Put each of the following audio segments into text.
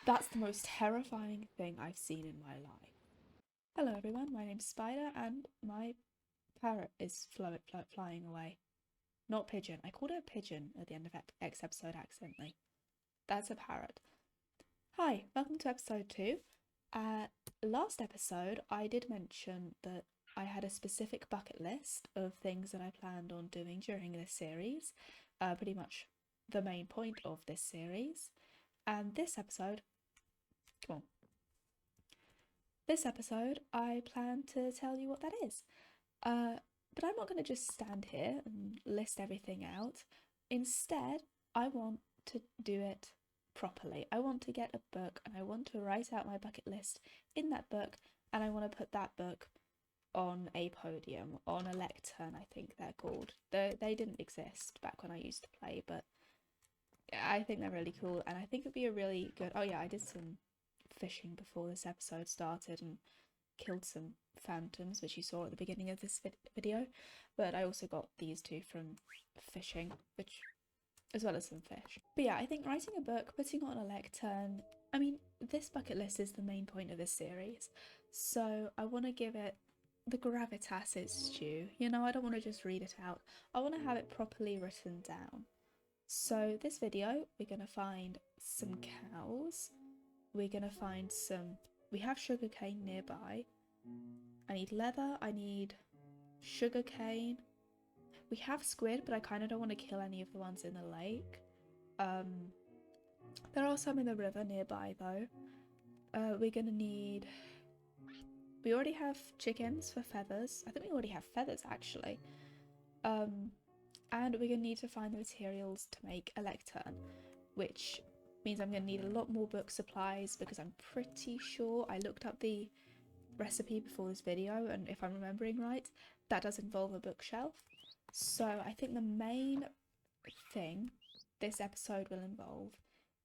That's the most terrifying thing I've seen in my life. Hello everyone, my name's Spider and my parrot is flying away. Not pigeon. I called it a pigeon at the end of X episode accidentally. That's a parrot. Hi, welcome to episode 2. Last episode I did mention that I had a specific bucket list of things that I planned on doing during this series. Pretty much the main point of this series. And this episode, come on. This episode, I plan to tell you what that is. But I'm not going to just stand here and list everything out. Instead, I want to do it properly. I want to get a book and I want to write out my bucket list in that book, and I want to put that book on a podium, on a lectern, I think they're called. They didn't exist back when I used to play, but I think they're really cool, and I think it'd be a really good... Oh yeah, I did some fishing before this episode started and killed some phantoms, which you saw at the beginning of this video, but I also got these two from fishing, which as well as some fish. But yeah, I think writing a book, putting it on a lectern, I mean, this bucket list is the main point of this series, so I want to give it the gravitas it's due. You know, I don't want to just read it out. I want to have it properly written down. So this video, we're going to find some cows. We're going to find some... We have sugarcane nearby. I need leather. I need sugarcane. We have squid, but I kind of don't want to kill any of the ones in the lake. There are some in the river nearby, though. We're going to need... We already have chickens for feathers. I think we already have feathers, actually. And we're going to need to find the materials to make a lectern, which means I'm going to need a lot more book supplies, because I'm pretty sure I looked up the recipe before this video, and if I'm remembering right, that does involve a bookshelf. So I think the main thing this episode will involve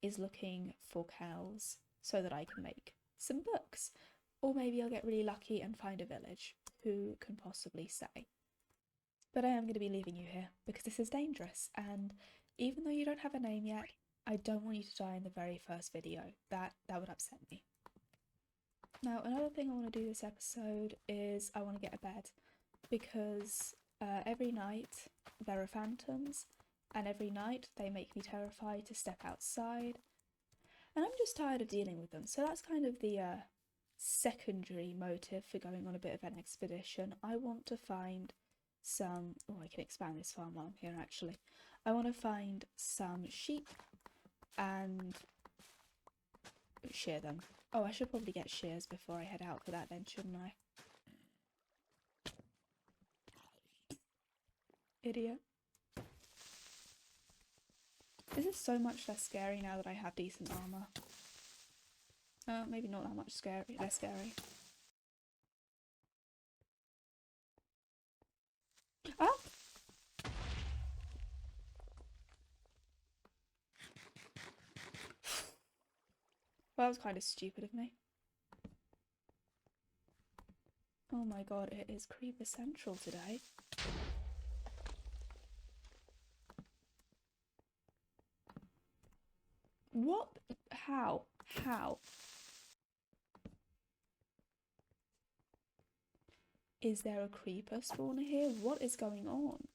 is looking for cows so that I can make some books. Or maybe I'll get really lucky and find a village. Who can possibly say? But I am going to be leaving you here because this is dangerous, and even though you don't have a name yet, I don't want you to die in the very first video. That would upset me. Now, another thing I want to do this episode is I want to get a bed, because every night there are phantoms, and every night they make me terrified to step outside, and I'm just tired of dealing with them. So that's kind of the secondary motive for going on a bit of an expedition. I want to find some... Oh, I can expand this farm while I'm here, actually. I want to find some sheep and shear them. Oh, I should probably get shears before I head out for that then, shouldn't I? Idiot. This is so much less scary now that I have decent armor. Maybe not that much less scary. Ah! Well, that was kind of stupid of me. Oh my god, it is Creeper Central today. What? How? How? Is there a creeper spawner here? What is going on?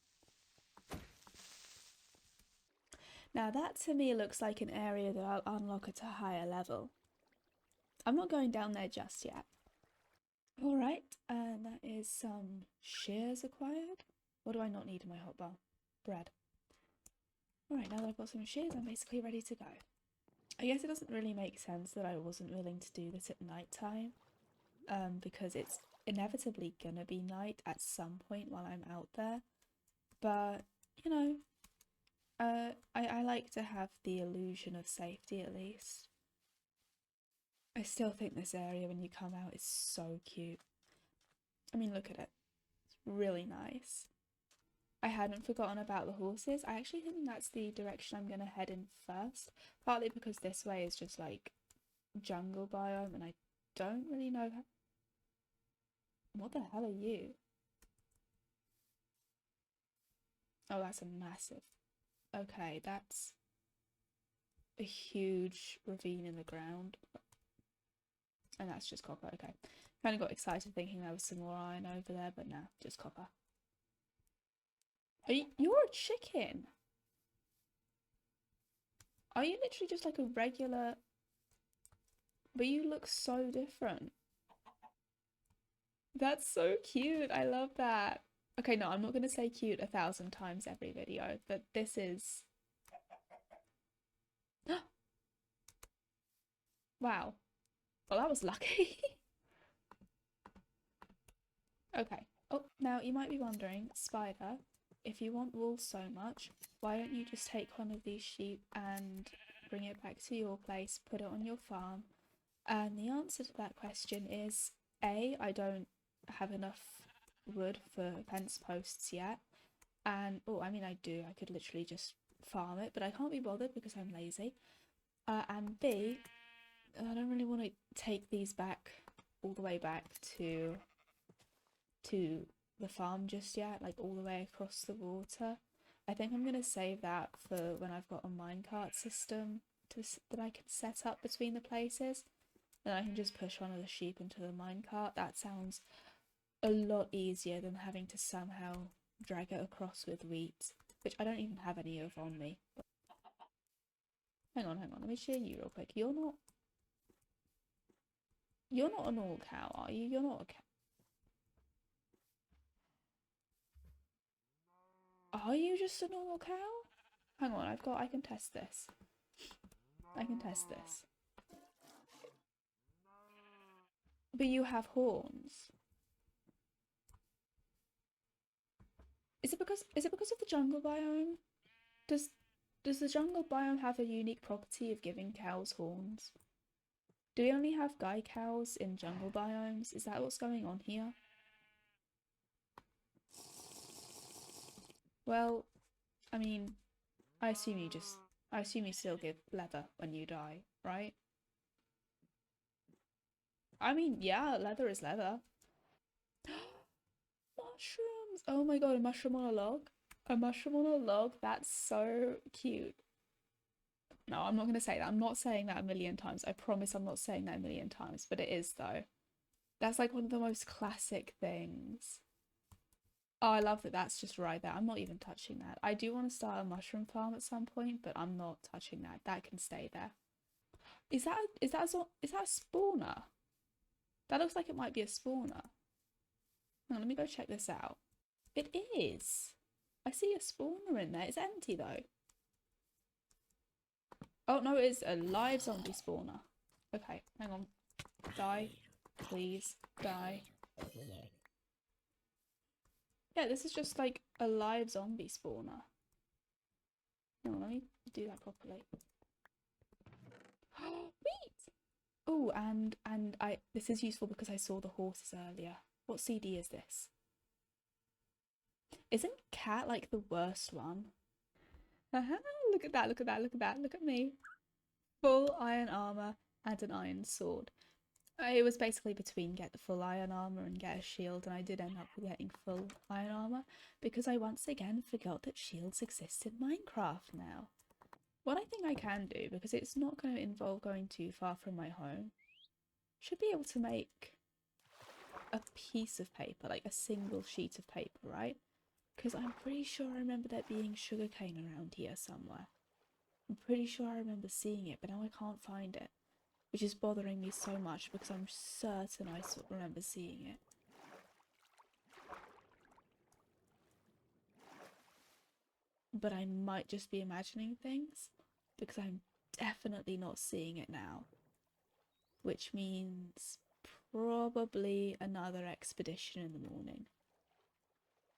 Now that to me looks like an area that I'll unlock at a higher level. I'm not going down there just yet. Alright, and that is some shears acquired. What do I not need in my hotbar? Bread. Alright, now that I've got some shears, I'm basically ready to go. I guess it doesn't really make sense that I wasn't willing to do this at night time, because it's inevitably gonna be night at some point while I'm out there. But, you know, I like to have the illusion of safety at least. I still think this area when you come out is so cute. I mean, look at it. It's really nice. I hadn't forgotten about the horses. I actually think that's the direction I'm going to head in first. Partly because this way is just like jungle biome and I don't really know how... What the hell are you? Oh, that's a massive... Okay, that's... a huge ravine in the ground. And that's just copper, okay. Kind of got excited thinking there was some more iron over there, but no, just copper. You're a chicken! Are you literally just like a regular... But you look so different. That's so cute, I love that. Okay, no, I'm not going to say cute 1,000 times every video, but this is... Wow. Well, that was lucky. Okay. Oh, now you might be wondering, Spider, if you want wool so much, why don't you just take one of these sheep and bring it back to your place, put it on your farm? And the answer to that question is A, I don't have enough wood for fence posts yet. And, oh, I mean, I do. I could literally just farm it, but I can't be bothered because I'm lazy. And B, I don't really want to take these back all the way back to the farm just yet, like all the way across the water. I think I'm going to save that for when I've got a minecart system that I can set up between the places. And I can just push one of the sheep into the minecart. That sounds a lot easier than having to somehow drag it across with wheat, which I don't even have any of on me. Hang on, let me shear you real quick. You're not a normal cow, are you? You're not a cow. Are you just a normal cow? Hang on, I can test this. But you have horns. Is it because of the jungle biome? Does the jungle biome have a unique property of giving cows horns? Do we only have guy cows in jungle biomes? Is that what's going on here? Well, I mean, I assume you still give leather when you die, right? I mean, yeah, leather is leather. Mushrooms! Oh my god, a mushroom on a log? A mushroom on a log? That's so cute. No, I'm not going to say that. I'm not saying that a million times. I promise I'm not saying that a million times, but it is though. That's like one of the most classic things. Oh, I love that that's just right there. I'm not even touching that. I do want to start a mushroom farm at some point, but I'm not touching that. That can stay there. Is that a spawner? That looks like it might be a spawner. Hang on, let me go check this out. It is. I see a spawner in there. It's empty though. Oh no, it's a live zombie spawner. Okay, hang on. Die. Please. Die. Yeah, this is just like a live zombie spawner. Hang on, let me do that properly. Wait! Oh, and this is useful because I saw the horses earlier. What CD is this? Isn't cat like the worst one? Look at that, look at that, look at that, look at me. Full iron armor and an iron sword. It was basically between get the full iron armor and get a shield, and I did end up getting full iron armor because I once again forgot that shields exist in Minecraft now. What I think I can do, because it's not going to involve going too far from my home, should be able to make a piece of paper, like a single sheet of paper, right? Because I'm pretty sure I remember there being sugarcane around here somewhere. I'm pretty sure I remember seeing it, but now I can't find it, which is bothering me so much because I'm certain I remember seeing it. But I might just be imagining things because I'm definitely not seeing it now, which means probably another expedition in the morning.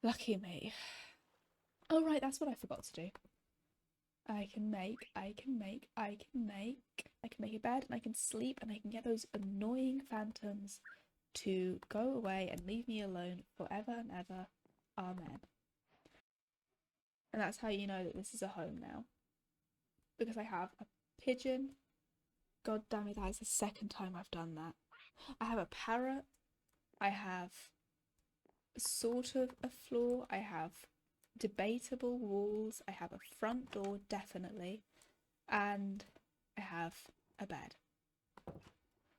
Lucky me. Oh right, that's what I forgot to do. I can make a bed and I can sleep and I can get those annoying phantoms to go away and leave me alone forever and ever. Amen. And that's how you know that this is a home now. Because I have a pigeon. God damn it, that is the second time I've done that. I have a parrot. I have sort of a floor. I have debatable walls. I have a front door, definitely. And have a bed.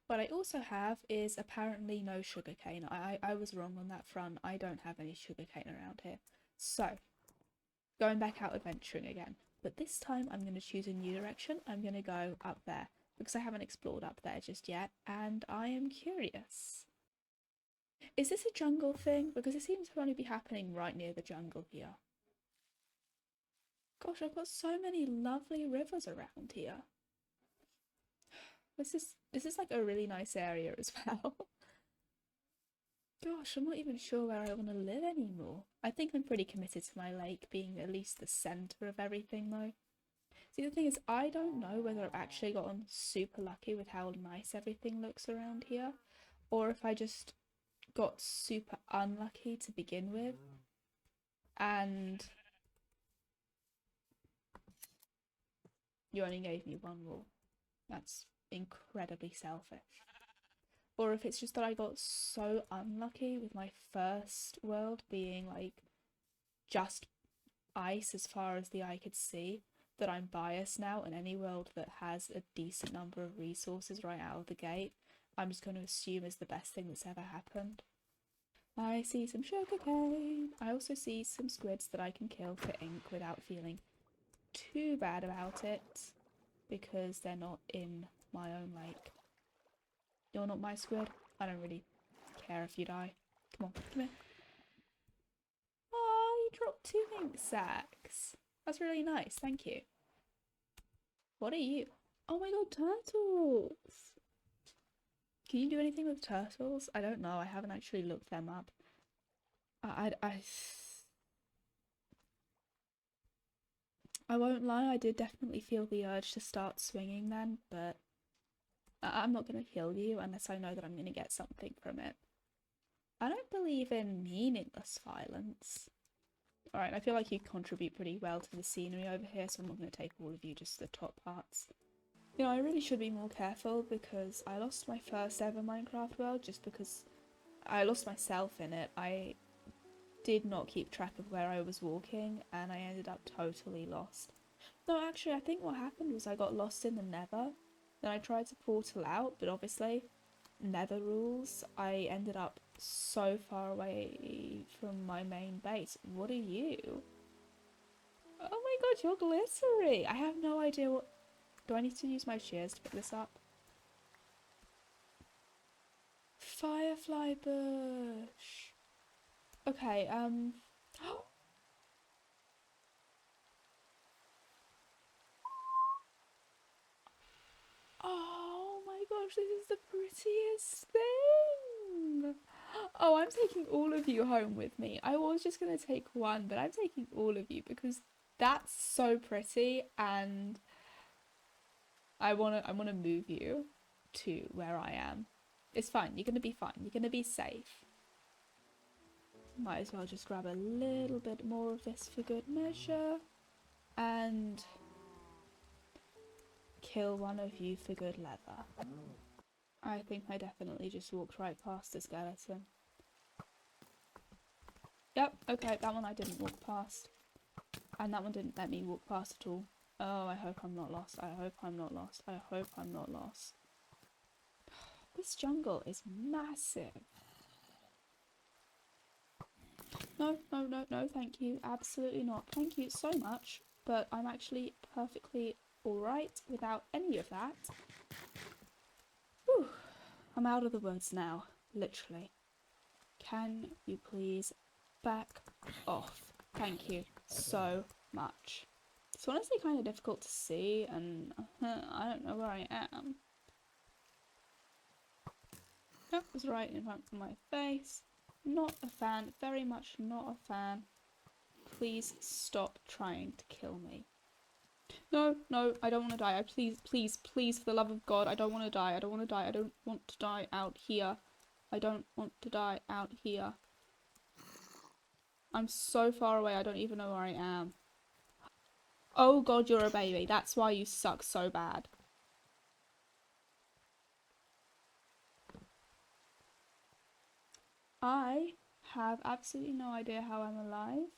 What I also have is apparently no sugarcane. I was wrong on that front. I don't have any sugarcane around here. So, going back out adventuring again. But this time I'm going to choose a new direction. I'm going to go up there because I haven't explored up there just yet and I am curious. Is this a jungle thing? Because it seems to only be happening right near the jungle here. Gosh, I've got so many lovely rivers around here. This is like a really nice area as well. Gosh, I'm not even sure where I want to live anymore. I think I'm pretty committed to my lake being at least the centre of everything though. See, the thing is, I don't know whether I've actually gotten super lucky with how nice everything looks around here, or if I just got super unlucky to begin with, and you only gave me one wall. That's incredibly selfish. Or if it's just that I got so unlucky with my first world being like just ice as far as the eye could see, that I'm biased now, and any world that has a decent number of resources right out of the gate, I'm just going to assume is the best thing that's ever happened. I see some sugarcane. I also see some squids that I can kill for ink without feeling too bad about it, because they're not in my own lake. You're not my squid. I don't really care if you die. Come on, come here. Oh, you dropped 2 ink sacks. That's really nice, thank you. What are you? Oh my god, turtles! Can you do anything with turtles? I don't know, I haven't actually looked them up. I won't lie, I did definitely feel the urge to start swinging then, but I'm not going to kill you unless I know that I'm going to get something from it. I don't believe in meaningless violence. Alright, I feel like you contribute pretty well to the scenery over here, so I'm not going to take all of you, just the top parts. You know, I really should be more careful because I lost my first ever Minecraft world just because I lost myself in it. I did not keep track of where I was walking and I ended up totally lost. No, actually, I think what happened was I got lost in the Nether. Then I tried to portal out, but obviously, Nether rules. I ended up so far away from my main base. What are you? Oh my god, you're glittery! I have no idea what... Do I need to use my shears to pick this up? Firefly bush! Okay, Oh my gosh, this is the prettiest thing! Oh, I'm taking all of you home with me. I was just gonna take one, but I'm taking all of you because that's so pretty and I wanna move you to where I am. It's fine, you're gonna be fine, you're gonna be safe. Might as well just grab a little bit more of this for good measure and kill one of you for good leather. I think I definitely just walked right past the skeleton. Yep, okay, that one I didn't walk past. And that one didn't let me walk past at all. Oh, I hope I'm not lost. I hope I'm not lost. I hope I'm not lost. This jungle is massive. No, no, no, no, thank you. Absolutely not. Thank you so much. But I'm actually perfectly alright without any of that. Whew. I'm out of the woods now. Literally. Can you please back off? Thank you so much. It's honestly kind of difficult to see and I don't know where I am. That was right in front of my face. Not a fan, very much not a fan. Please stop trying to kill me. No, no, I don't want to die. Please, for the love of God, I don't want to die. I don't want to die. I don't want to die out here. I don't want to die out here. I'm so far away, I don't even know where I am. Oh god, you're a baby. That's why you suck so bad. I have absolutely no idea how I'm alive.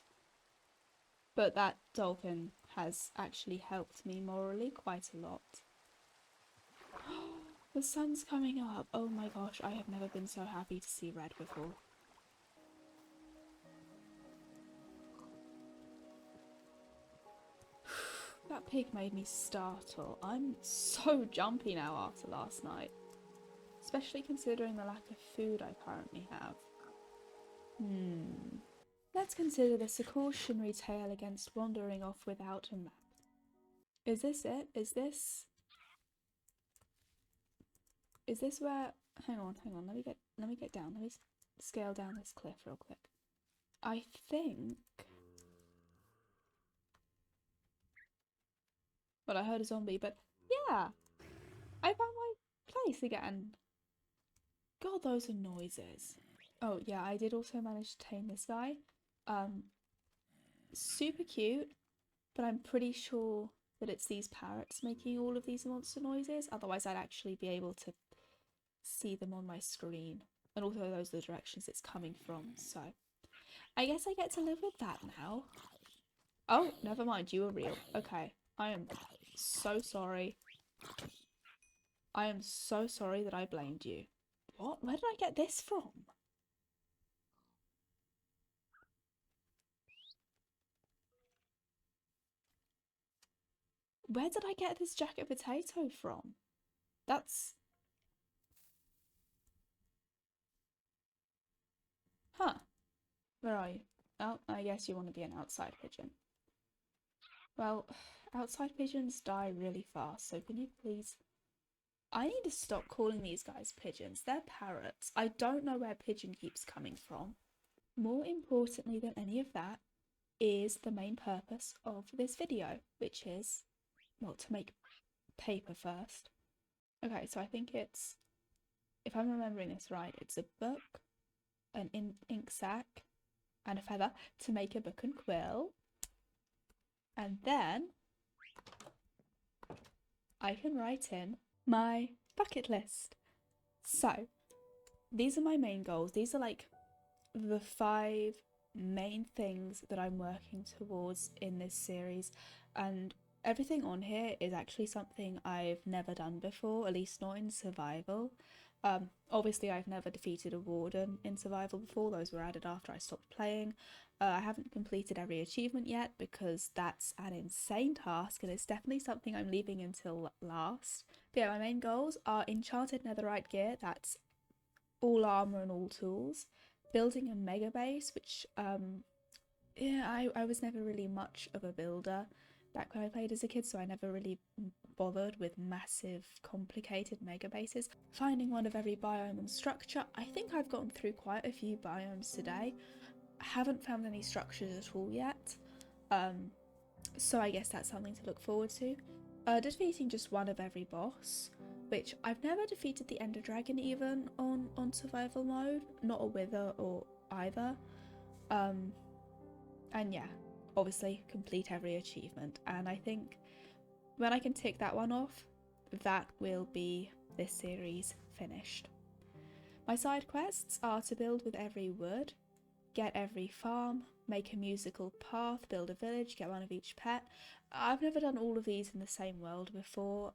But that dolphin has actually helped me morally quite a lot. The sun's coming up. Oh my gosh, I have never been so happy to see red before. That pig made me startle. I'm so jumpy now after last night. Especially considering the lack of food I currently have. Let's consider this a cautionary tale against wandering off without a map. Is this it? Is this where... Hang on. Let me get down. Let me scale down this cliff real quick. I think... Well, I heard a zombie, but yeah! I found my place again. God, those are noises. Oh, yeah, I did also manage to tame this guy. Super cute, but I'm pretty sure that it's these parrots making all of these monster noises. Otherwise, I'd actually be able to see them on my screen. And also those are the directions it's coming from, so... I guess I get to live with that now. Oh, never mind, you were real. Okay, I am so sorry. I am so sorry that I blamed you. What? Where did I get this from? Where did I get this jacket potato from? That's... Huh. Where are you? Oh, I guess you want to be an outside pigeon. Well, outside pigeons die really fast, so can you please... I need to stop calling these guys pigeons. They're parrots. I don't know where pigeon keeps coming from. More importantly than any of that is the main purpose of this video, which is, well, to make paper first. Okay, so I think it's, if I'm remembering this right, it's a book, an ink sac, and a feather to make a book and quill. And then I can write in my bucket list. So these are my main goals. These are like the 5 main things that I'm working towards in this series, and everything on here is actually something I've never done before, at least not in survival. Obviously I've never defeated a warden in survival before, those were added after I stopped playing. I haven't completed every achievement yet because that's an insane task and it's definitely something I'm leaving until last. But yeah, my main goals are enchanted netherite gear, that's all armour and all tools, building a mega base, which yeah, I was never really much of a builder back when I played as a kid, so I never really bothered with massive, complicated mega bases. Finding one of every biome and structure. I think I've gotten through quite a few biomes today. I haven't found any structures at all yet, so I guess that's something to look forward to. Defeating just one of every boss, which I've never defeated the Ender Dragon even on survival mode, not a Wither or either. And yeah, obviously complete every achievement, and I think when I can tick that one off, that will be this series finished. My side quests are to build with every wood, get every farm, make a musical path, build a village, get one of each pet. I've never done all of these in the same world before.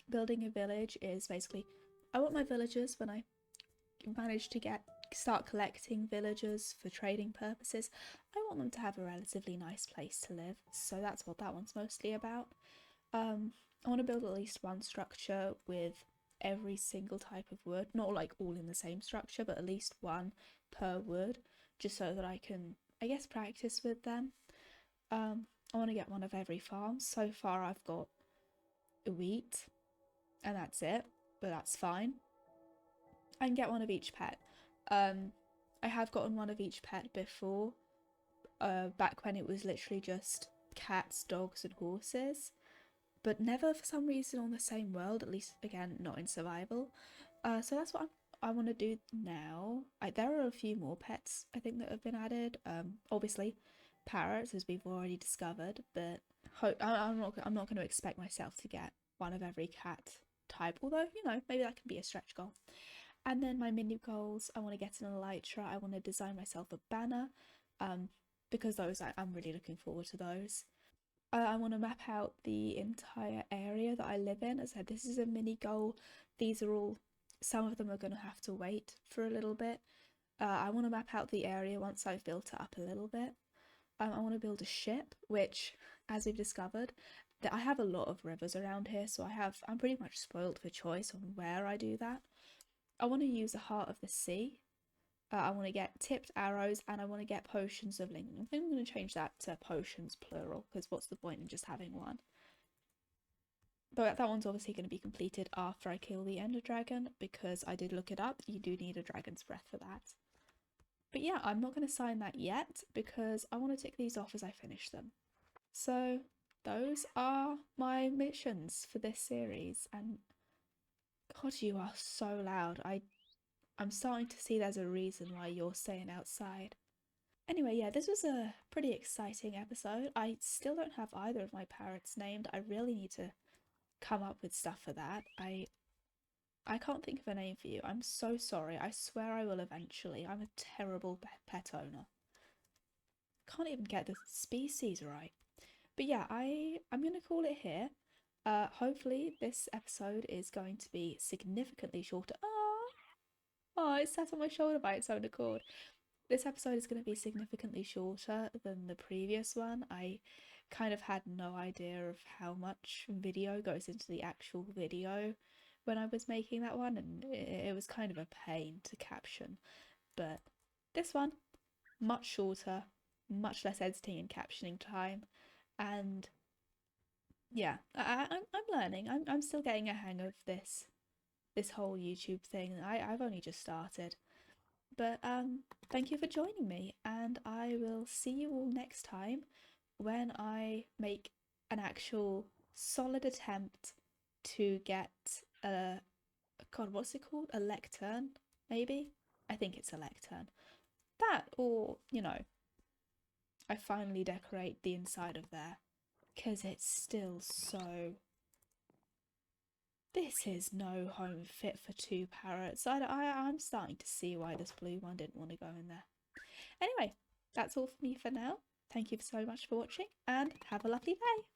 Building a village is basically, I want my villagers, when I manage to start collecting villagers for trading purposes, I want them to have a relatively nice place to live, so that's what that one's mostly about. I want to build at least one structure with every single type of wood, not like all in the same structure, but at least one per wood, just so that I can, I guess, practice with them. I want to get one of every farm. So far I've got wheat, and that's it, but that's fine. I can get one of each pet. I have gotten one of each pet before, back when it was literally just cats, dogs, and horses, but never for some reason on the same world, at least, again, not in survival. So that's what I want to do now. There are a few more pets, I think, that have been added. Obviously, parrots, as we've already discovered, but I'm not going to expect myself to get one of every cat type, although, you know, maybe that can be a stretch goal. And then my mini goals, I want to get an elytra, I want to design myself a banner, because those, I'm really looking forward to those. I want to map out the entire area that I live in. As I said, this is a mini goal. These are all, some of them are going to have to wait for a little bit. I want to map out the area once I've built it up a little bit. I want to build a ship, which, as we've discovered, that I have a lot of rivers around here, so I'm pretty much spoiled for choice on where I do that. I want to use the Heart of the Sea. I want to get tipped arrows, and I want to get potions of Lingam. I think I'm going to change that to potions plural, because what's the point in just having one? But that one's obviously going to be completed after I kill the Ender Dragon, because I did look it up. You do need a Dragon's Breath for that. But yeah, I'm not going to sign that yet, because I want to tick these off as I finish them. So those are my missions for this series, and God, you are so loud. I'm starting to see there's a reason why you're staying outside. Anyway, yeah, this was a pretty exciting episode. I still don't have either of my parrots named. I really need to come up with stuff for that. I can't think of a name for you. I'm so sorry. I swear I will eventually. I'm a terrible pet owner. Can't even get the species right. But yeah, I'm going to call it here. Hopefully this episode is going to be significantly shorter. Oh, it sat on my shoulder by its own accord. This episode is going to be significantly shorter than the previous one. I kind of had no idea of how much video goes into the actual video when I was making that one, and it was kind of a pain to caption. But this one, much shorter, much less editing and captioning time, and yeah, I'm learning. I'm still getting a hang of this whole YouTube thing. I've only just started. But thank you for joining me, and I will see you all next time when I make an actual solid attempt to get a God, what's it called? A lectern, maybe? I think it's a lectern. That, or, you know, I finally decorate the inside of there, because it's still so... This is no home fit for two parrots. I'm starting to see why this blue one didn't want to go in there. Anyway, that's all for me for now. Thank you so much for watching, and have a lovely day.